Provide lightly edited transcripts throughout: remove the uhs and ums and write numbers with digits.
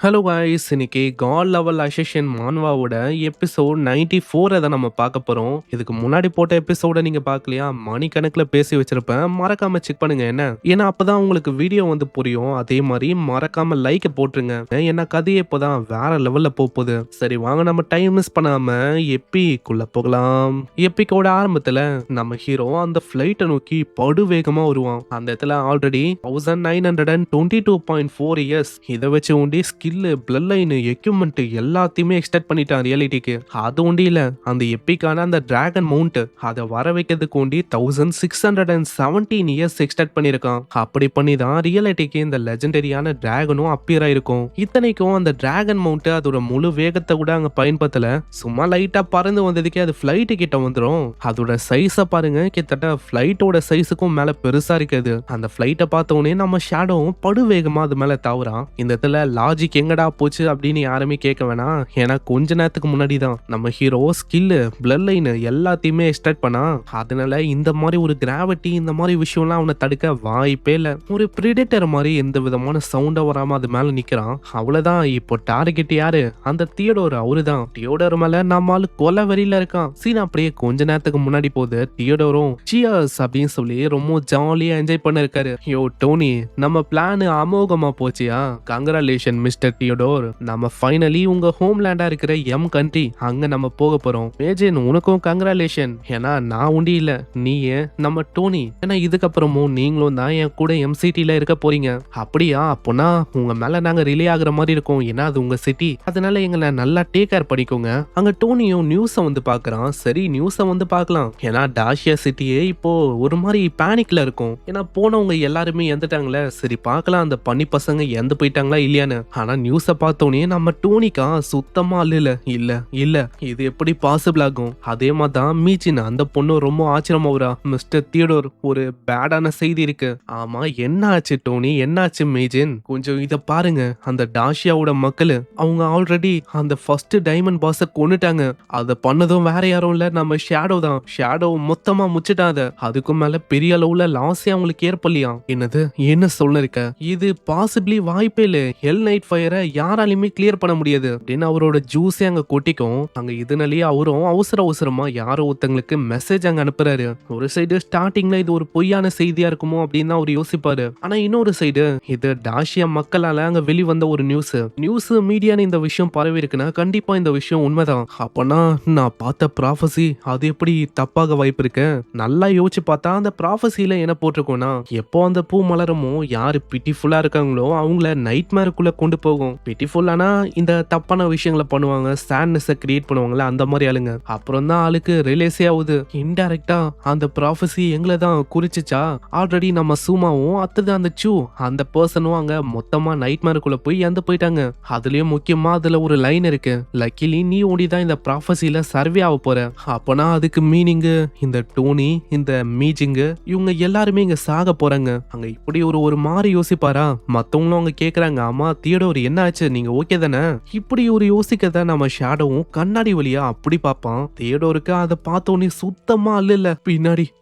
Hello guys, இன்னைக்கு God level assertion மான்வாவோட episode 94 தான் நம்ம பார்க்க போறோம். இதுக்கு முன்னாடி போட்ட எபிசோட நீங்க பார்க்கலையா? மணிக்கணக்கில் பேசி வச்சிருப்பேன், மறக்காம செக் பண்ணுங்க. என்ன ஏன்னா அப்பதான் உங்களுக்கு வீடியோ வந்து புரியும். அதே மாதிரி மறக்காம லைக் போட்டுருங்க. என்ன கதையே இப்போதான் வேற லெவல்ல போகுது. சரி வாங்க, நம்ம டைம் மிஸ் பண்ணாம எப்பிக்குள்ள போகலாம். எப்பிக்கோட ஆரம்பத்துல நம்ம ஹீரோ அந்த ஃபிளைட்டை நோக்கி படு வேகமா வருவான். அந்த இடத்துல ஆல்ரெடி 1922.4 இயர்ஸ் இதை வச்சு உண்டி ஸ்கில்லு, பிளட் லைன், எக்யூப்மெண்ட் எல்லாத்தையுமே எக்ஸ்டெண்ட் பண்ணிட்டான் ரியாலிட்டிக்கு. அது ஒண்டி இல்ல, அந்த எப்பிக்கான அந்த டிராகன் மவுண்ட் அதை வர வைக்கிறதுக்கு ஒண்டி 1617 இயர்ஸ் எக்ஸ்டெண்ட் பண்ணிருக்கான். அப்படி பண்ணி தான் ரியாலிட்டிக்கு இந்த லெஜெண்டரியான டிராகனும் அப்பியர் ஆயிருக்கும். இத்தனைக்கும் அந்த டிராகன் மவுண்ட் அதோட முழு வேகத்தை கூட அங்க பயன்படுத்தல. சும்மா லைட்டா பறந்து வந்ததுக்கே அது பிளைட் கிட்ட வந்துடும். அதோட சைஸை பாருங்க, கிட்டத்தட்ட பிளைட்டோட சைஸுக்கும் மேல பெருசா இருக்குது. அந்த பிளைட்டை பார்த்த உடனே நம்ம ஷேடோவும் படு வேகமா அது மேல தாவுறான். இந்த இடத்துல லாஜிக் எங்கடா போச்சு அப்படின்னு யாருமே கேட்க வேணாம். ஏன்னா கொஞ்ச நேரத்துக்கு முன்னாடி தான் நம்ம ஹீரோ ஸ்கில்லு, பிளட் லைன் எல்லாத்தையுமே எக்ஸ்ட்ராக்ட் பண்ணா. அதனால இந்த மாதிரி ஒரு கிராவிட்டி, இந்த மாதிரி விஷயம்லாம் அவனை தடுக்க வாய்ப்பே இல்லை. ஒரு பிரிடேட்டர் மாதிரி எந்த விதமான சவுண்டா வராம அது மேல நிக்கிறான். அவ்வளவுதான். இப்போ டார்கெட் யாரு? அந்த தியோடோர். அவருதான். தியோடோர் மேல நம்மால கொலை வெறியில இருக்கான். சீன் அப்படியே கொஞ்ச நேரத்துக்கு முன்னாடி போகுது. தியோடோரும் சியர்ஸ் அப்படின்னு சொல்லி ரொம்ப ஜாலியா என்ஜாய் பண்ண இருக்காரு. யோ டோனி, நம்ம பிளான் அமோகமா போச்சியா? Congratulation mister Theodore. நம்ம ஃபைனலி உங்க ஹோம்லேண்டா இருக்கிற எம் கண்ட்ரி அங்க நம்ம போக போறோம். மேஜன், உனக்கும் கங்க்ராச்சுலேஷன். ஏன்னா நான் உண்டி இல்ல, நீயே நம்ம டோனி. ஏன்னா இதுக்கப்புறமும் நீங்களும் தான் என் கூட எம்சிடில இருக்க போறீங்க. அப்படியா? அப்போனா உங்க மேல நாங்க ரிலே ஆகுற மாதிரி இருக்கும். ஏன்னா அது உங்க சிட்டி. அதனால எங்களை நல்லா டேக் கேர் பண்ணிக்கோங்க. அங்க டோனியும் நியூஸை வந்து பாக்குறான். சரி நியூஸை வந்து பார்க்கலாம். ஏன்னா டாஷியா சிட்டியே இப்போ ஒரு மாதிரி பேனிக்ல இருக்கும். ஏன்னா போனவங்க எல்லாருமே இறந்துட்டாங்களே. சரி பார்க்கலாம் அந்த பனி பசங்க இறந்து போயிட்டாங்களா இல்லையான்னு. ஆனா நியூஸை பார்த்தோன்னே நம்ம டோனிக்கா சுத்தமா இல்ல இது எப்படி பாசிபிள் ஆகும்? அதே மாதிரி தான் மீச்சின், அந்த பொண்ணு ரொம்ப ஆச்சரியமாவரா. மிஸ்டர் தியோடோர், ஒரு பேடான செய்தி இருக்கு. ஆமா, என்ன ஆச்சு டோனி? என்னாச்சு மேஜின்? கொஞ்சம் இத பாருங்க. அந்த டாஷியாவோட மக்கள் அவங்க ஆல்ரெடி அந்த ஃபர்ஸ்ட் டைமண்ட் பாஸை கொன்னுட்டாங்க. அதை பண்ணதும் வேற யாரும் இல்ல, நம்ம ஷேடோ தான். ஷேடோ மொத்தமா முச்சிட்டாத. அதுக்கும் மேல பெரிய அளவுல லாஸே அவங்களுக்கு ஏற்படலையா? என்னது என்ன சொல்ல இருக்க? இது பாசிபிளி வாய்ப்பே இல்ல. ஹெல் நைட் ஃபயரை யாராலையுமே கிளியர் பண்ண முடியாது அப்படின்னு அவரோட ஜூஸே அங்க கொட்டிக்கும். அங்க இதனாலேயே அவரும் அவசரமா யாரோ ஒருத்தங்களுக்கு மெசேஜ் அங்க அனுப்புறாரு. ஒரு சைடு ஸ்டார்டிங்ல இது ஒரு பொய்யான செய்தியா இருக்குமோ அப்படின்னு அவர் யோசிப்பாரு. ஆனா இன்னொரு சைடு இது டாஷியா மக்களால அங்க வெளிவந்த ஒரு நியூஸ் மீடியான்னு இந்த விஷயம் பரவி இருக்குன்னா கண்டிப்பா இந்த விஷயம் உண்மைதான். அப்பனா நான் பார்த்த ப்ராஃபசி அது எப்படி தப்பாக வாய்ப்பு இருக்கு? நல்லா யோசிச்சு பார்த்தா அந்த ப்ராஃபசில என்ன போட்டிருக்கோம்னா, எப்போ அந்த பூ மலரமோ யாரு பிட்டிஃபுல்லா இருக்காங்களோ அவங்கள நைட் மேருக்குள்ள கொண்டு போகும். பிட்டிஃபுல்லானா இந்த தப்பான விஷயங்களை பண்ணுவாங்க, சேட்னஸை கிரியேட் பண்ணுவாங்கல்ல, அந்த மாதிரி ஆளுங்க. அப்புறம் தான் ஆளுக்கு ரிலேஸே ஆகுது. இன்டைரக்டா அந்த ப்ராஃபசி எங்களை தான் குறிச்சிச்சா? ஆல்ரெடி நம்ம சூமாவும் அத்தது அந்த சூ அந்த பர்சனும் அங்க மொத்தமா நைட் மேருக்குள்ள போய் இறந்து போயிட்டாங்க. அதுலயும் முக்கியமா அதுல ஒரு லைன் இருக்கு, லக்கிலி நீ ஓடிதான் இந்த ப்ராஃபசில சர்வே ஆக போற. அப்பனா அதுக்கு மீனிங்கு இந்த டோனி, இந்த மீஜிங்கு இவங்க எல்லாருமே இங்க சாக போறாங்க. அங்க இப்படி ஒரு மாதிரி யோசிப்பாரா? மத்தவங்களும் அவங்க கேக்குறாங்க, ஆமா தியோடோர் என்ன ஆச்சு, நீங்க ஓகே தானே? இப்படி ஒரு யோசிக்கத நம்ம ஷேடோவும் கண்ணாடி வழியா அப்படி பார்ப்பான். தியோடோருக்கு அதை பார்த்தோன்னே சுத்தமா இல்ல.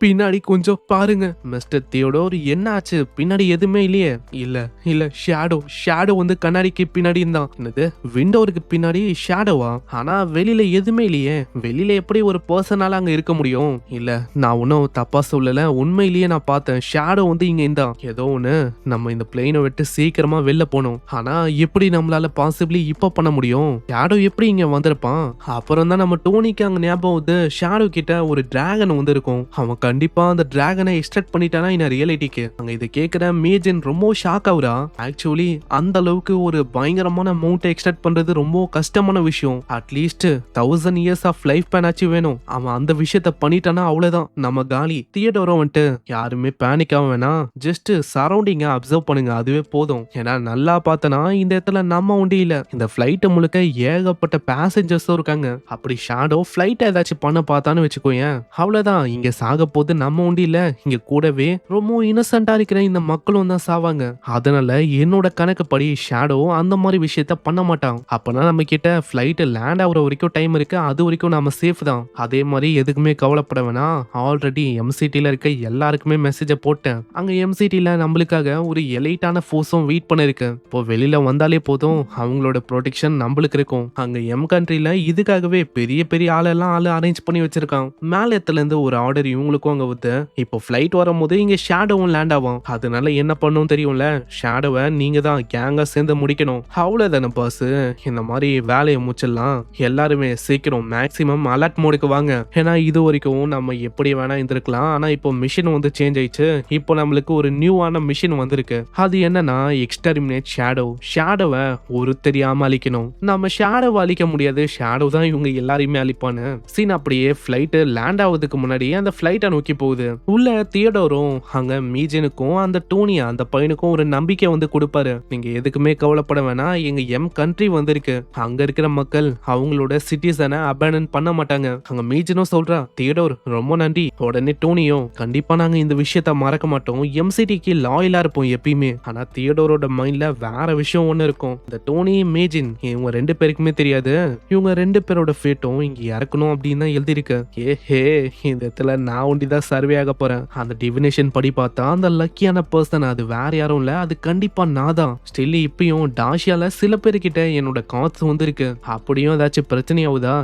பின்னாடி கொஞ்சம் பாருங்க மிஸ்டர் தியோடோர், என்ன ஆச்சு? பின்னாடி எதுவுமே இல்லையே. இல்ல ஷேடோ வந்து கண்ணாடிக்கு பின்னாடி இருந்தான். என்னது, விண்டோருக்கு பின்னாடி ஷேடோவா? ஆனா வெளியில எதுவுமே இல்லையே. வெளியில எப்படி ஒரு பர்சனால அங்க இருக்க முடியும்? இல்ல நான் ஒன்னும் தப்பா சொல்லல, உண்மையிலேயே நான் பார்த்தேன். ஷேடோ வந்து இங்க இருந்தான். ஏதோ ஒண்ணு, நம்ம இந்த பிளேனை விட்டு சீக்கிரமா வெளில போனோம். ஆனா எப்படி நம்மளால பாசிபிளி இப்ப பண்ண முடியும்? ஷேடோ எப்படி இங்க வந்திருப்பான்? அப்புறம் தான் நம்ம டோனிக்கு அங்க ஞாபகம் வந்து ஷேடோ கிட்ட ஒரு டிராகன் வந்து இருக்கும். அவன் கண்டிப்பா அந்த டிராகனை எக்ஸ்ட்ராக்ட் பண்ணிட்டானா இந்த ரியாலிட்டிக்கு. அங்க இதை கேட்கிற மேஜன் ரொம்ப ஷாக் ஆகுறா. ஆக்சுவலி அந்த அளவுக்கு ஒரு பயங்கரமான மவுண்ட் எக்ஸ்ட்ராக்ட் பண்றது ரொம்ப கஷ்டமான விஷயம். அட்லீஸ்ட் 1000 இயர்ஸ் ஆஃப் லைஃப் பேன் ஆச்சு வேணும். அவன் அந்த விஷயத்த பண்ணிட்டானா அவ்வளவுதான், நம்ம காலி. தியேட்டரும் வந்துட்டு யாருமே பேனிக் ஆக வேணாம், ஜஸ்ட் சரௌண்டிங்க அப்சர்வ் பண்ணுங்க, அதுவே போதும். ஏன்னா நல்லா பார்த்தனா இந்த இடத்துல நம்ம ஒண்டி இல்ல, இந்த பிளைட் முழுக்க ஏகப்பட்ட பேசஞ்சர்ஸும் இருக்காங்க. அப்படி ஷேடோ பிளைட் ஏதாச்சும் பண்ண பார்த்தான்னு வச்சுக்கோயேன், அவ்வளவுதான். இங்க சாக போது நம்ம ஒண்டி இல்ல, இங்க கூடவே ரொம்ப இன்னசென்டா இருக்கிற இந்த மக்களும் தான் சாவாங்க. அதனால என்னோட கணக்குப்படி ஷேடோ அந்த மாதிரி விஷயத்த பண்ண மாட்டான். அப்பனா நம்ம கிட்ட பிளைட் லேண்ட் ஆகுற வரைக்கும் டைம் இருக்கு, அது வரைக்கும் நாம சேஃப் தான். அதே மாதிரி எதுக்குமே கவலைப்பட வேணாம். ஆல்ரெடி எம்சிடில இருக்க எல்லாருக்குமே மெசேஜை போட்டேன். அங்க எம்சிடில நம்மளுக்காக ஒரு எலைட்டான ஃபோர்ஸும் வெயிட் பண்ணிருக்கு. இப்போ வெளியில வந்தா வந்தாலே போதும் அவங்களோட ப்ரொடெக்ஷன் நம்மளுக்கு இருக்கும். அங்க எம் கண்ட்ரில இதுக்காகவே பெரிய பெரிய ஆளு அரேஞ்ச் பண்ணி வச்சிருக்கான். மேல இடத்துல இருந்து ஒரு ஆர்டர் இவங்களுக்கும் அங்க வருது. இப்போ ஃபிளைட் வரும்போது இங்க ஷேடோவும் லேண்ட் ஆகும். அதனால என்ன பண்ணும் தெரியும்ல, ஷேடோவை நீங்க தான் கேங்கா சேர்ந்து முடிக்கணும். அவ்வளவுதானே பாஸ், இந்த மாதிரி வேலையை முடிச்சிடலாம். எல்லாருமே சீக்கிரம் மேக்ஸிமம் அலர்ட் மோடுக்கு வாங்க. ஏன்னா இது வரைக்கும் நம்ம எப்படி வேணா இருந்திருக்கலாம், ஆனா இப்போ மிஷின் வந்து சேஞ்ச் ஆயிடுச்சு. இப்போ நம்மளுக்கு ஒரு நியூவான மிஷின் வந்திருக்கு. அது என்னன்னா எக்ஸ்டெர்மினேட் ஷேடோவை ஒரு தெரியாம அழிக்கணும். நம்ம ஷேடோவை அழிக்க முடியாது, ஷேடோ தான் இவங்க எல்லாரையுமே அழிப்பானு. சீன் அப்படியே ஃபிளைட் லேண்ட் ஆகுதுக்கு முன்னாடி அந்த ஃபிளைட்டை நோக்கி போகுது. உள்ள தியோடோரும் அங்க மீஜனுக்கும் அந்த டோனியா அந்த பையனுக்கும் ஒரு நம்பிக்கை வந்து கொடுப்பாரு. நீங்க எதுக்குமே கவலைப்பட வேணாம், எங்க எம் கண்ட்ரி வந்திருக்கு. அங்க இருக்கிற மக்கள் அவங்களோட சிட்டிசனை அபேண்டன் பண்ண மாட்டாங்க. அங்க மீஜனும் சொல்றா, தியோடோர் ரொம்ப நன்றி. உடனே டோனியும், கண்டிப்பா நாங்க இந்த விஷயத்த மறக்க மாட்டோம், எம்சிடிக்கு லாயலா இருப்போம் எப்பயுமே. ஆனா தியோடோரோட மைண்ட்ல வேற விஷயம் ஒண்ணு இருக்கும். இந்த டோனி மேஜின் இவங்க ரெண்டு பேருக்குமே தெரியாது, இவங்க ரெண்டு பேரோட ஃபேட்டும் இங்க இறக்கணும் அப்படின்னு தான் எழுதிருக்கு. ஏஹே, இந்த இடத்துல நான் ஒண்டிதான் சர்வே ஆக போறேன். அந்த டிவினேஷன் படி பார்த்தா அந்த லக்கியான பர்சன் அது வேற யாரும் இல்ல, அது கண்டிப்பா நான் தான். ஸ்டில் இப்பயும் டாஷியால சில பேர்கிட்ட என்னோட கார்ட்ஸ் வந்து இருக்கு. அப்படியும் ஏதாச்சும் பிரச்சனை ஆகுதா,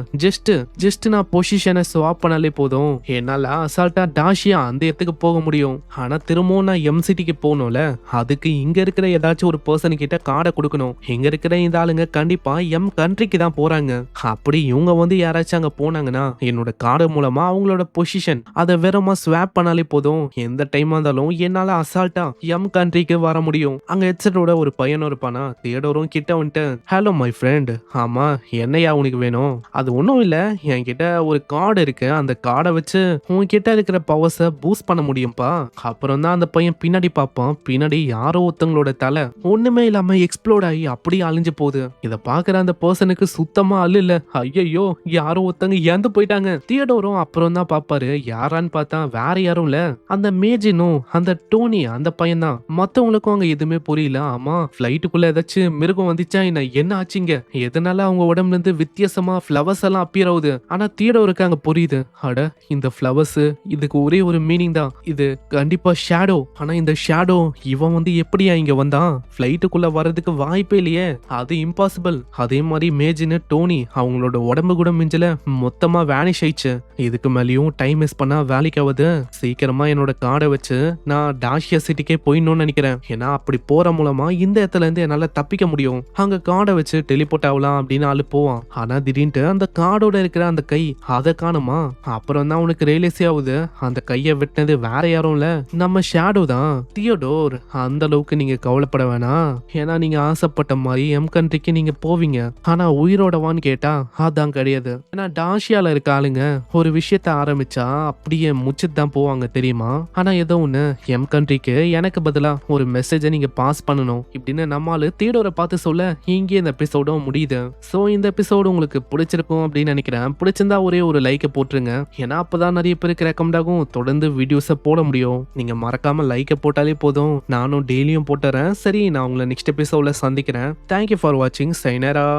ஜஸ்ட் நான் பொசிஷனை ஸ்வாப் பண்ணாலே போதும், என்னால அசால்ட்டா டாஷியா அந்த இடத்துக்கு போக முடியும். ஆனா திரும்பவும் நான் எம்சிடிக்கு போகணும்ல, அதுக்கு இங்க இருக்கிற ஏதாச்சும் ஒரு பர்சன் கிட்ட கார்டை கொடுக்கணும். இங்க இருக்கிற இந்த ஆளுங்க கண்டிப்பா எம் கண்ட்ரிக்கு தான் போறாங்க. அப்படி இவங்க வந்து யாராச்சும் அங்க போனாங்கன்னா என்னோட கார்டு மூலமா அவங்களோட பொசிஷன் அதை வெறுமா ஸ்வாப் பண்ணாலே போதும், எந்த டைமா இருந்தாலும் என்னால அசால்ட்டா எம் கண்ட்ரிக்கு வர முடியும். அங்க ஹெட்செட்டோட ஒரு பையனும் இருப்பானா. தியோடோரும் கிட்ட வந்துட்டு, ஹலோ மை ஃப்ரெண்ட், ஆமா என்னையா உனக்கு வேணும்? அது ஒன்றும் இல்லை, என்கிட்ட ஒரு கார்டு இருக்கு, அந்த கார்டை வச்சு உன்கிட்ட இருக்கிற பவர்ஸை பூஸ்ட் பண்ண முடியும்பா. அப்புறம் தான் அந்த பையன் பின்னாடி பார்ப்பான். பின்னாடி யாரோ ஒருத்தவங்களோட தலை ஒண்ணுமே இல்லாம எக்ஸ்ப்ளோட் ஆகி அப்படியே அழிஞ்சு போகுது. இதை பாக்குற அந்த பர்சனுக்கு சுத்தமா இல்ல, ஐயோ யாரோ ஒருத்தங்க இறந்து போயிட்டாங்க. தியோடோரும் அப்புறம் தான் பாப்பாரு, யாரான்னு பார்த்தா வேற யாரும் இல்ல, அந்த மேஜினும் அந்த டோனி அந்த பையன் தான். மத்தவங்களுக்கும் அங்க எதுவுமே புரியல. ஆமா, பிளைட்டுக்குள்ள ஏதாச்சும் மிருகம் வந்துச்சா என்ன ஆச்சுங்க, எதனால அவங்க உடம்புல இருந்து வித்தியாசமா ஃபிளவர்ஸ் எல்லாம் அப்பியர் ஆகுது. ஆனா தியோடோருக்கு அங்க புரியுது, அட இந்த ஃபிளவர்ஸ் இதுக்கு ஒரே ஒரு மீனிங் தான், இது கண்டிப்பா ஷேடோ. ஆனா இந்த ஷேடோ இவன் வந்து எப்படியா இங்க வந்தான்? பிளைட்டுக்குள்ள வர்றதுக்கு வாய்ப்பே இல்லையே, அது இம்பாசிபிள். அதே மாதிரி மேஜின் டோனி அவங்களோட உடம்பு கூட மிஞ்சல, மொத்தமா வேனிஷ் ஆயிடுச்சு. இதுக்கு மேலேயும் டைம் மிஸ் பண்ணா வேலைக்கு ஆகுது. சீக்கிரமா என்னோட கார்டை வச்சு நான் டாஷியா சிட்டிக்கே போயிடணும்னு நினைக்கிறேன். ஏன்னா அப்படி போற மூலமா இந்த இடத்துல இருந்து என்னால தப்பிக்க முடியும். அங்க கார்டை வச்சு டெலிபோர்ட் ஆகலாம் அப்படின்னு ஆளு போவான். ஆனா திடீர்னு அந்த கார்டோட இருக்கிற அந்த கை அதை காணுமா. அப்புறம் தான் உனக்கு ரியலைஸே ஆகுது, அந்த கையை வெட்டினது வேற யாரும் இல்ல, நம்ம ஷேடோ தான். தியோடோர் அந்த அளவுக்கு நீங்க கவலைப்பட வேணாம், ஏன்னா நீங்க ஆசைப்பட்ட மாதிரி எம் கண்ட்ரிக்கு நீங்க போவீங்க. ஆனா உயிரோடவான்னு கேட்டா அதான் கிடையாது. ஏன்னா டாஷியால இருக்க ஆளுங்க ஒரு விஷயத்த ஆரம்பிச்சா அப்படியே முச்சிட்டு தான் போவாங்க தெரியுமா. ஆனா ஏதோ ஒண்ணு, எம் கண்ட்ரிக்கு எனக்கு பதிலா ஒரு மெசேஜை நீங்க பாஸ் பண்ணணும் இப்படின்னு நம்மால தியோடோரை பார்த்து சொல்ல இங்கே இந்த எபிசோடும் முடியுது. சோ இந்த எபிசோடு உங்களுக்கு பிடிச்சிருக்கும் அப்படின்னு நினைக்கிறேன். பிடிச்சிருந்தா ஒரே ஒரு லைக்கை போட்டுருங்க, ஏன்னா அப்பதான் நிறைய பேருக்கு ரெக்கமெண்ட் ஆகும், தொடர்ந்து வீடியோஸை போட முடியும். நீங்க மறக்காம லைக்கை போட்டாலே போதும், நானும் டெய்லியும் போட்டுறேன். சரி, நான் உங்களை நெக்ஸ்ட் எபிசோட்ல சந்திக்கிறேன். தேங்க்யூ ஃபார் வாட்சிங். சைனரா.